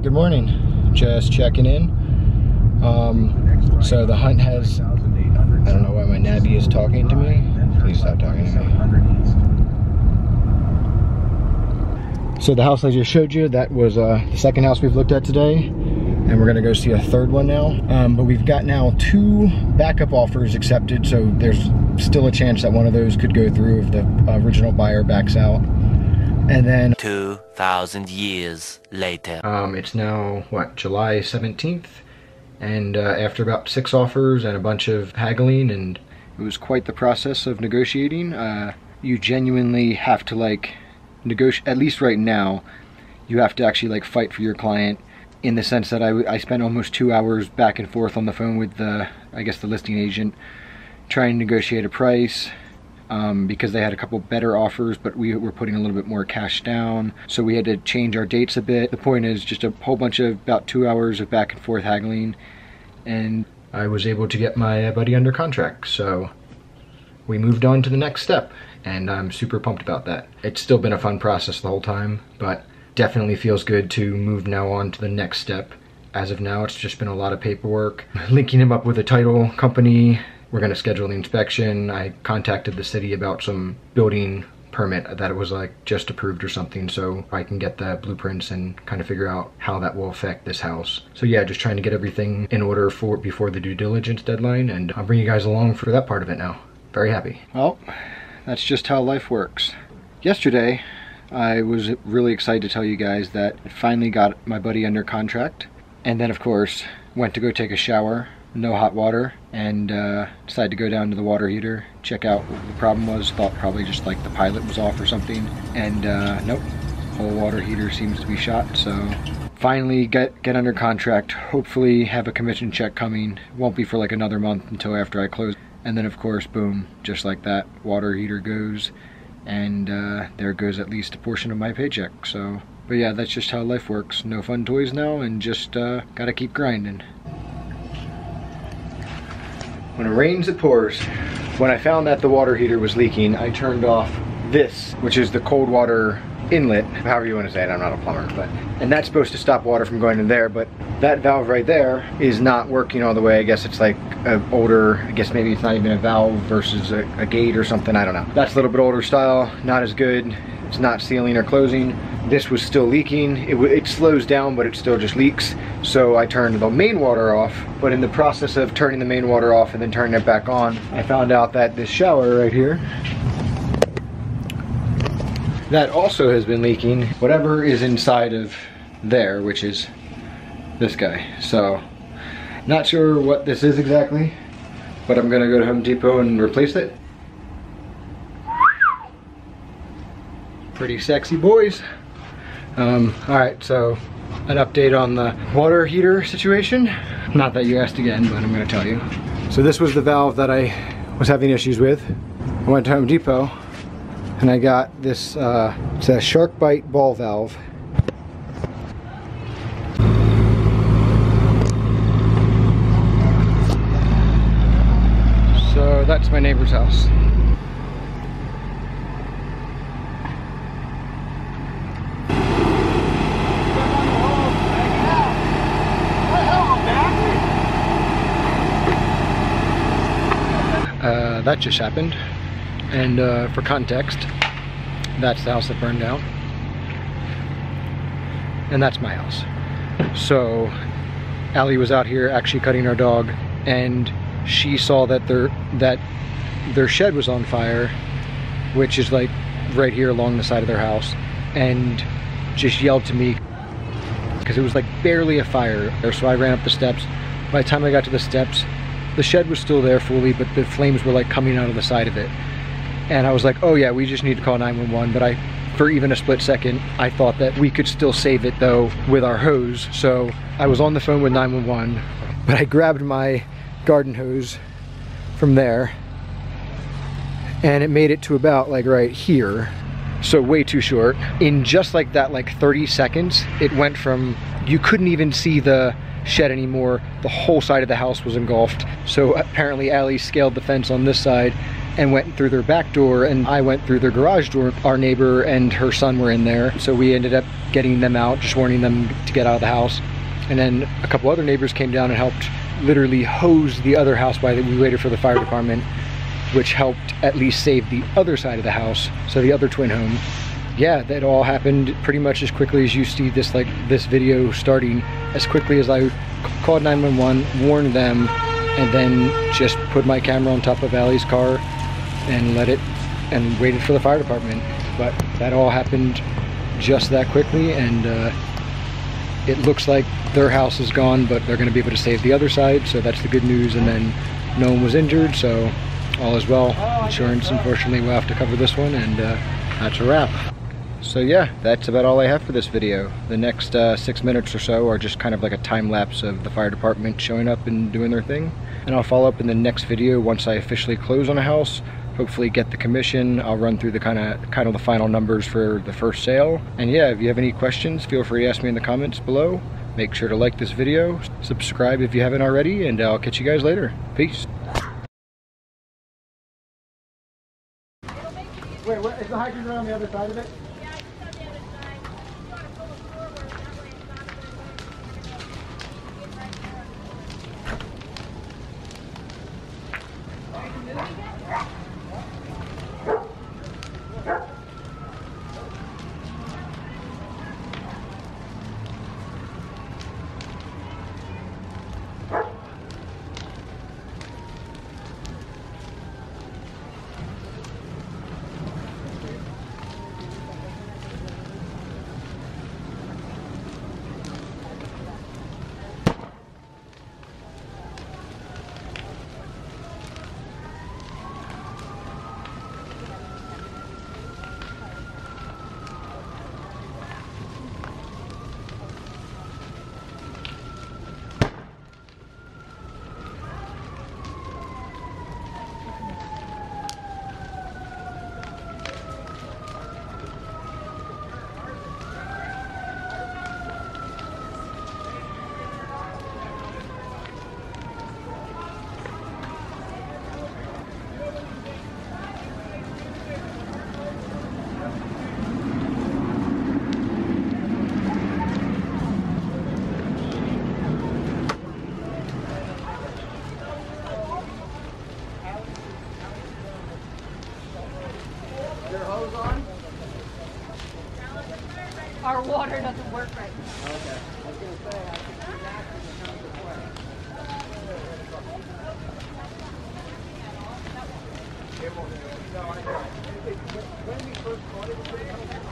good morning. Just checking in. So the hunt has, I don't know why my nabby is talking to me. Please stop talking to me. So the house I just showed you, that was the second house we've looked at today. And we're gonna go see a third one now. But we've got now 2 backup offers accepted, so there's still a chance that one of those could go through if the original buyer backs out. And then 2,000 years later. It's now, what, July 17th? And after about 6 offers and a bunch of haggling, and it was quite the process of negotiating. You genuinely have to like negotiate, at least right now, you have to actually like fight for your client, in the sense that I spent almost 2 hours back and forth on the phone with the, I guess, the listing agent, trying to negotiate a price. Because they had a couple better offers, but we were putting a little bit more cash down, so we had to change our dates a bit. The point is just a whole bunch of about 2 hours of back and forth haggling, and I was able to get my buddy under contract, so we moved on to the next step, and I'm super pumped about that. It's still been a fun process the whole time, but definitely feels good to move now on to the next step. As of now, it's just been a lot of paperwork, linking him up with a title company. We're gonna schedule the inspection. I contacted the city about some building permit that it was like just approved or something, so I can get the blueprints and kind of figure out how that will affect this house. So yeah, just trying to get everything in order for before the due diligence deadline, and I'll bring you guys along for that part of it now. Very happy. Well, that's just how life works. Yesterday, I was really excited to tell you guys that I finally got my buddy under contract, and then of course, went to go take a shower. No hot water, and decided to go down to the water heater, check out what the problem was. Thought probably just like the pilot was off or something, and nope, whole water heater seems to be shot. So finally get under contract, hopefully have a commission check coming. Won't be for like another month until after I close, and then of course, boom, just like that, water heater goes, and there goes at least a portion of my paycheck. So, but yeah, that's just how life works. No fun toys now, and just gotta keep grinding. When it rains, it pours. When I found that the water heater was leaking, I turned off this, which is the cold water inlet, however you want to say it, I'm not a plumber, but, and that's supposed to stop water from going in there, but that valve right there is not working all the way. I guess it's like an older, I guess maybe it's not even a valve versus a gate or something, I don't know. That's a little bit older style, not as good. It's not sealing or closing. This was still leaking. It slows down, but it still just leaks. So I turned the main water off, but in the process of turning the main water off and then turning it back on, I found out that this shower right here, that also has been leaking whatever is inside of there, which is this guy. So not sure what this is exactly, but I'm gonna go to Home Depot and replace it. Pretty sexy boys. Alright, so an update on the water heater situation. Not that you asked again, but I'm gonna tell you. So this was the valve that I was having issues with. I went to Home Depot and I got this, it's a shark bite ball valve. So that's my neighbor's house. That just happened, and for context, that's the house that burned down, and that's my house. So Allie was out here actually cutting our dog, and she saw that their shed was on fire, which is like right here along the side of their house, and just yelled to me because it was like barely a fire. So I ran up the steps. By the time I got to the steps, the shed was still there fully, but the flames were like coming out of the side of it. And I was like, oh yeah, we just need to call 911. But for even a split second, I thought that we could still save it though with our hose. So I was on the phone with 911, but I grabbed my garden hose from there and it made it to about like right here. So way too short. In just like that, like 30 seconds, it went from, you couldn't even see the shed anymore. The whole side of the house was engulfed. So apparently Allie scaled the fence on this side and went through their back door, and I went through their garage door. Our neighbor and her son were in there, so we ended up getting them out, just warning them to get out of the house. And then a couple other neighbors came down and helped literally hose the other house while we waited for the fire department, which helped at least save the other side of the house, so the other twin home. Yeah, that all happened pretty much as quickly as you see this video starting. As quickly as I called 911, warned them, and then just put my camera on top of Allie's car and waited for the fire department. But that all happened just that quickly, and it looks like their house is gone, but they're going to be able to save the other side, so that's the good news. And then no one was injured, so all is well. Insurance, unfortunately, will have to cover this one, and that's a wrap. So yeah, that's about all I have for this video. The next 6 minutes or so are just kind of like a time lapse of the fire department showing up and doing their thing. And I'll follow up in the next video once I officially close on a house, hopefully get the commission. I'll run through the kind of the final numbers for the first sale. And yeah, if you have any questions, feel free to ask me in the comments below. Make sure to like this video, subscribe if you haven't already, and I'll catch you guys later. Peace. Wait, what, is the hydrant on the other side of it? Our water doesn't work right now. Okay. I was going to say, I could see that when it comes to play. When we first caught it, was pretty coming out.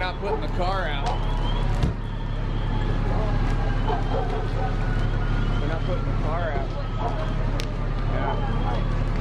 not putting the car out. We're not putting the car out. Yeah.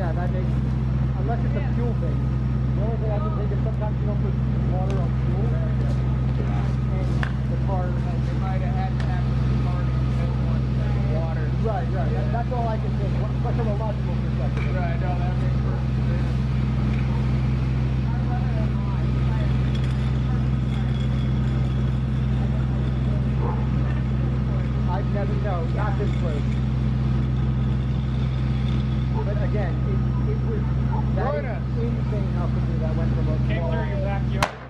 Yeah, that makes, unless it's a fuel thing. The only thing I can think is sometimes you don't put water on fuel. And the car, They might have had to have the car to one water. right. That's all I can think, but from a logical perspective. Right, no, that makes perfect sense. I've never, no, not this close. But again, it was that is insane how quickly that went from a Came small. through your backyard.